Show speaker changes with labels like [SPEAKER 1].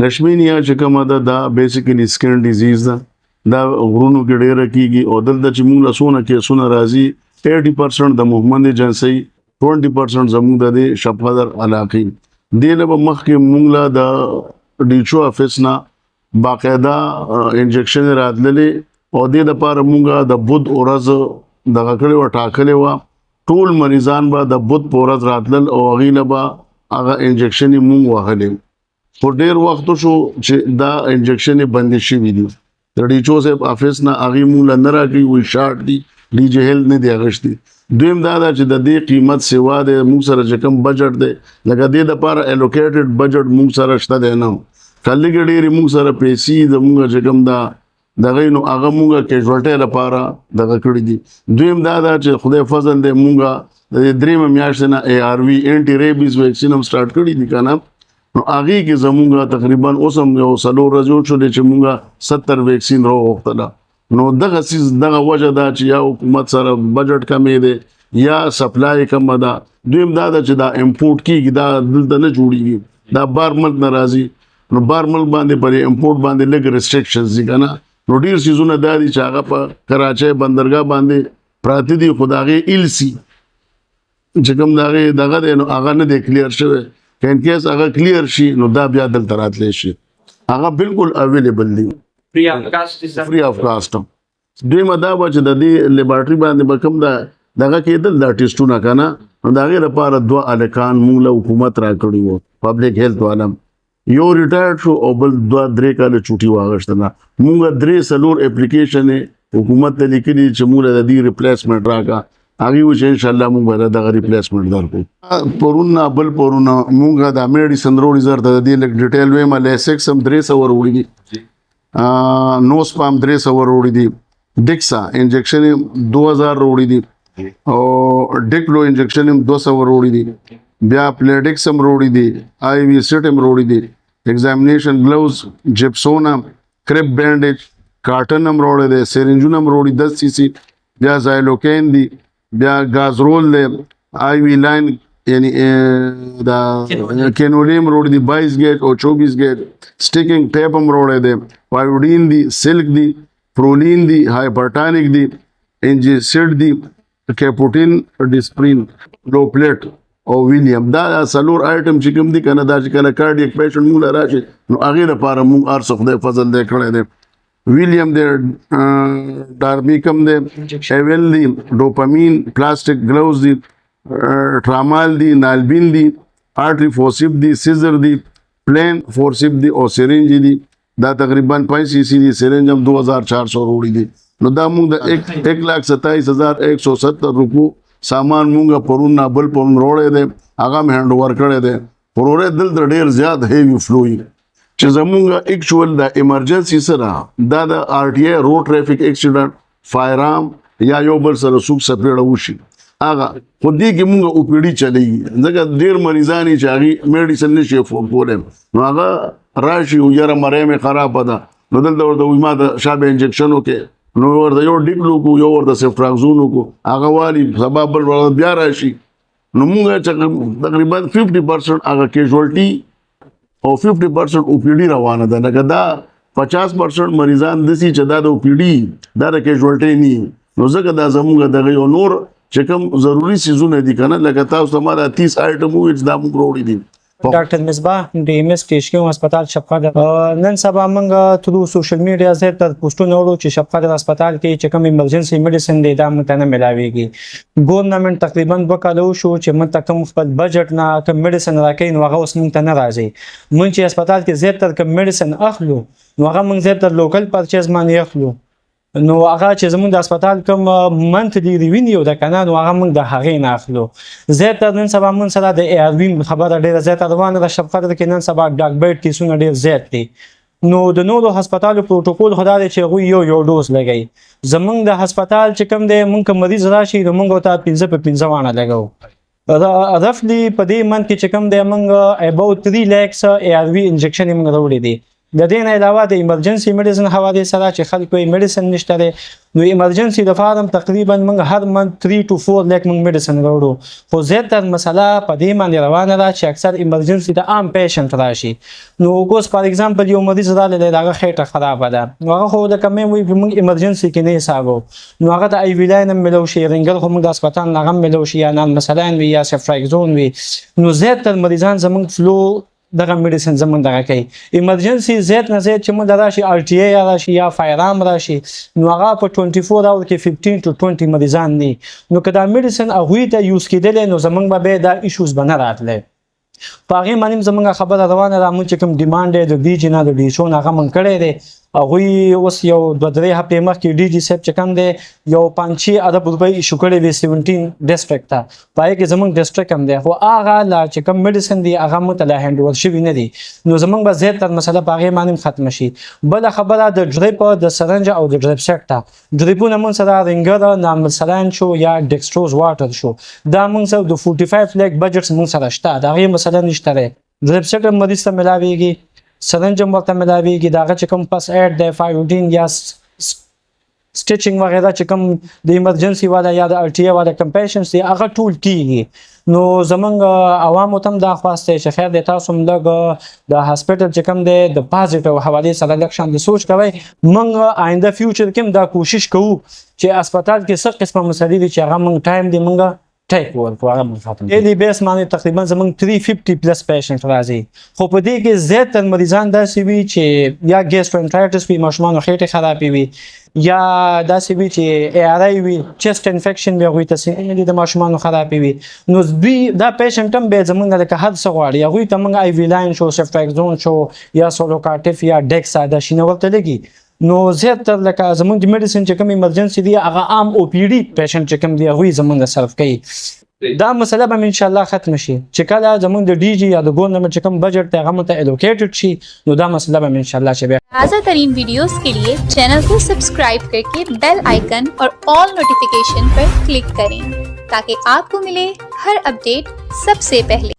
[SPEAKER 1] لشمینیا چې کومه ده دا بیسیکلی سکن ډیزیز ده، دا غرونو کې ډیره کیږي او دلته چې موږ له څونه کیسونه راځي 80% د مومند ایجنسۍ 20% زموږ د شپدر علاقې دې له مخکې موږ له د ډیچو افیس نه باقاعده انجکشن راتللې او دې لپاره موږ د بود ورځ دغه کړې وه ټاکلې وه ټول مریضان به د بود په ورځ راتلل او هغې نه به هغه انجکشن یې موږ وهلې خو ډېر وخت شو چې دا انجکشن یې بندې شوي دي د ډیچو صاحب افیس نه هغې موږ له نه راکوي وایي شارټ دي ډي جی هیل نه دی اغشتي. دویم دا ده چې د دې قیمت سیوا دی موږ سره چې کوم بجټ دی لکه دې دپاره الوکیټډ بجټ موږ سره شته دی نه که لږې ډېرې موږ سره پیسې زموږ چې کوم دا دغه نو هغه موږ کیژوالټۍ لپاره دغه کړي دي. دویم دا ده چې خدای فضل دی موږ د دې درېیمه میاشتې نه اے آر وي اینټي ریبیز ویکسین هم سټارټ کړي دي که نه نو هغې کې زموږ تقریبا اوس هم یو 4 ورځې وشولې چې موږ 70 ویکسین راوغوښتله نو دغه سیز دغه وجه ده چې یا حکومت سره بجټ کمې دی یا سپلای کمه ده. دویم دا ده چې دا امپورټ کېږي دا دلته نه جوړېږي دا بار ملک نه راځي نو بار ملک باندې پر امپورټ باندې لږ ریسټرکشنز دي که نه نو ډېر څیزونه دا دي چې هغه په کراچۍ بندرګاه باندې پراته دي خو د هغې ایل سی چې کوم د هغې دغه دی نو هغه نه دی کلیر شوی که انکیس هغه کلیر شي نو دا بیا دلته راتلی شي هغه بالکل اویلیبل دی
[SPEAKER 2] فری آف کاسټ
[SPEAKER 1] فری آف کاسټ. دویمه دا به چې د دې لیبارټري باندې به کوم دغه کېدل دا ټیسټونه که نه نو د هغې لپاره 2 هلکان موږ له حکومت راکړي وو پبلک هیلث والا یو ریټایر شو او بل 2-3 کاله چوټي واغېښتله موږ 3-4 اپلیکیشن حکومت ته لیکلي چې موږ له د دې ریپلیسمنټ راکړه هغې وایي چې انشاءالله موږ به دغه ریپلیسمنټ درکړو. پرون نه بل پرونه موږ د میډیسن روډ زر ته د دې لږ ډیټیل ویم لیسکس هم 300 وروړي دي نو سپام 300 وروړي دي ډیکسا انجکشن 2000 وروړي دي او ډیکلو انجکشن 200 وروړي دي بیا پلیډکس هم وروړي دي آی وی سیټ هم وروړي دي ایگزامینیشن گلوز جپسونا کرپ بینډیج کارټن هم وروړي دي سرنجونه هم وروړي 10 سی سی بیا زایلوکین دي بیا گازرول دی آی وی لاین یعنی دا کینولیم وروړي دي 22 گیج او 24 گیج سټیکنګ ټیپ هم وروړي دي وایوډین دی سلک دی پرولین دی هایپرټانک دی انجیسیډ دی کیپوټین ډسپرین لو پلیټ او ویلیم دا 4 آیټم چې کوم دي که نه دا چې کله کارډیک پیشنټ موږ له راشي نو هغې لپاره موږ هر څه خدای فضل دی کړی دی ویلیم دی ډارمیکم دی ایول دی ډوپامین پلاسټک گلوز دی ټرامال دی نالبین دی آرټری فورسپ دی سیزر دی پلین فورسپ دی او سرنج دی دا تقریبا 5 سی سی دی سرنج هم 2400 وروړي دي نو دا موږ د 1,27,170 روپو سامان موږ پرون نه بل پرون وروړی دی هغه هم هینډ اوور کړی دی خو وروړی دلته ډېر زیات هیوي فلو وي چې زموږ ایکچوال د ایمرجنسي سره دا د آر ټي آی روډ ټریفک ایکسیډنټ فایر آرم یا یو بل سره څوک سپېړه وشي هغه خو دې کې موږ او پی ډي چلیږي ځکه ډېر مریضان یې چې هغې میډیسن نشي افورډ کولی نو هغه راشي یاره مرۍ مې خرابه ده نو دلته ورته وایي ما د شابه انجکشن وکړې نو ورته یو ډیکلو وکړو یو ورته سیفټراکزون وکړو هغه والي سبا بل ورته بیا راشي نو موږ تقریبا 50% هغه کیژوالټي او 50% او پی ډي روانه ده لکه دا 50% مریضان داسې چې دا د او پی ډي دا د کیژوالټي نه نو ځکه دا زموږ دغه یو نور چې کوم ضروري څیزونه دي که نه لکه تاسو ته ما دا 30 آیټم وویل چې دا موږ وروړي دي.
[SPEAKER 3] ډاکټر مصباح د ایم اس ټیشکیو هسپتال شفقت نن سبا موږ ترو سوشل میډیا زیاتره پوسټونه وړو چې شفقت هسپتال کې چې کوم ایمرجنسي میډیسن دی دا موږ ته نه ملاویږي ګورنمنټ تقریبا 2 کاله وشو چې موږ ته کوم خپل بجټ نه کوم میډیسن راکوي نو هغه اوس موږ ته نه راځي موږ چې هسپتال کې زیاتره کوم میډیسن اخلو نو هغه موږ زیاتره لوکل پرچیز باندې اخلو نو هغه چې زموږ د هسپتال کوم منتلی ریوینیو ده که نه نو هغه موږ د هغې نه اخلو زیاتره نن سبا موږ سره د اے آر وي خبره ډېره زیاته روانه ده شفقت کې نن سبا ډاک بایټ کیسونه ډېر زیات دي نو د نورو هسپتالو پروټوکول خو دا دی چې هغوی یو ډوز لګوي زموږ د هسپتال چې کوم دی موږ که مریض راشي نو موږ ورته 15 په 15 وانه لګوو رفلی په دې منت کې چې کوم دی موږ اباوټ 3 lakhs اے آر وي انجکشن یې موږ راوړي دي د دې نه علاوه د ایمرجنسي میډیسن حواله سره چې خلکو یې میډیسن نشته دی نو ایمرجنسي د فارم تقریبا موږ هر منث 3 to 4 لیک موږ میډیسن وروړو خو زیاتره مسله په دې باندې روانه ده چې اکثر ایمرجنسي د عام پیشنټ راشي نو اوس فار ایگزامپل یو مریض راغلی دی هغه خېټه خرابه ده نو هغه خو د کمې وي موږ ایمرجنسي کې نه حسابو نو هغه د ای وی لاین هم ملو شي رنګل خو موږ د هسپتال نه هم ملو شي یا نان مثلا وي یا سفراکزون وي نو زیاتره مریضان زموږ فلو دغه میډیسن زمونږ دغه کوي ایمرجنسي زیات نه زیات چې موږ راشي ار ټي ای راشي یا فایرام راشي نو هغه په 24 اور کې 15 to 20 مریضان دي نو که دا میډیسن هغوی ته یوز کېدلی نو زمونږ به دا ایشوز به نه راتلی په هغې باندې زمونږ خبره روانه ده موږ چې کوم ډیمانډ دی د ډي جي نه د ډي شو نه هغه موږ کړی دی هغوی اوس یو 2-3 هفتې مخکې ډي جي صاحب چې کوم دی یو 5 ارب روپۍ ایشو کړی دی 17 ډسټرکټ ته په هغې کې زموږ ډسټرکټ هم دی خو هغه لا چې کوم میډیسن دی هغه موږ ته لا هینډ اوور شوي نه دي نو زموږ به زیاتره مسله په هغې باندې ختمه شي بله خبره د ډریپ د سرنج او د ډریپ سیټ ته ډریپونه موږ سره رنګر نارمل سلاین شو یا ډیکسټروز واټر شو دا موږ سره د 45 لیک بجټس موږ سره شته د هغې مسله نشته دی ډریپ سیټ هم مریض ته ملاویږي سرنج هم ورته ملاویږي د هغه چې کوم پس ایډ دی فایوډین یا سټیچنګ وغیره چې کوم د ایمرجنسي والا یا د ار ټي ای والا کوم پیشنټس دي هغه ټول کېږي نو زمونږ عوامو ته هم دا خواست دی چې خیر دی تاسو هم لږ د هاسپټل چې کوم دی د پازیټیو حوالې سره لږ شان د سوچ کوئ موږ آینده فیوچر کې هم دا کوشش کوو چې هسپتال کې څه قسمه مسلې دي چې هغه موږ ټایم دی موږ ټیک ورکړو هغه موږ ختم ډیلی بیس باندې تقریبا زموږ 350 پلس پیشنټ راځي خو په دې کې زیاتره مریضان داسې وي چې یا ګیسټرونټرایټس وي ماشومانو خېټې خرابې وي یا داسې وي چې ای آر آی وي چیسټ انفیکشن وي هغوی ته سینې د ماشومانو خرابې وي نو دوی دا پیشنټ هم بیا زموږ نه لکه هر څه غواړي هغوی ته موږ ای وی لاین شو سفراکزون شو یا سولوکارټیف یا ډیکسا دا شینه ورته لګي نو زیاتره لکه زمونږ د میډیسن چې کوم ایمرجنسي دی هغه عام او پی ډي پیشنټ چې کوم دی هغوی زمونږ صرف کوي دا مسله به ان شاء الله ختم شي چې کله زمونږ د ډي جي یا د ګورنمنټ چې کوم بجټ دی هغه مته الوکیټډ شي نو دا مسله به ان شاء الله چې
[SPEAKER 2] ताज़ा तरीन वीडियोस के लिए चैनल को सब्सक्राइब करके बेल आइकन और ऑल नोटिफिकेशन पर क्लिक करें ताकि आपको मिले हर अपडेट सबसे पहले।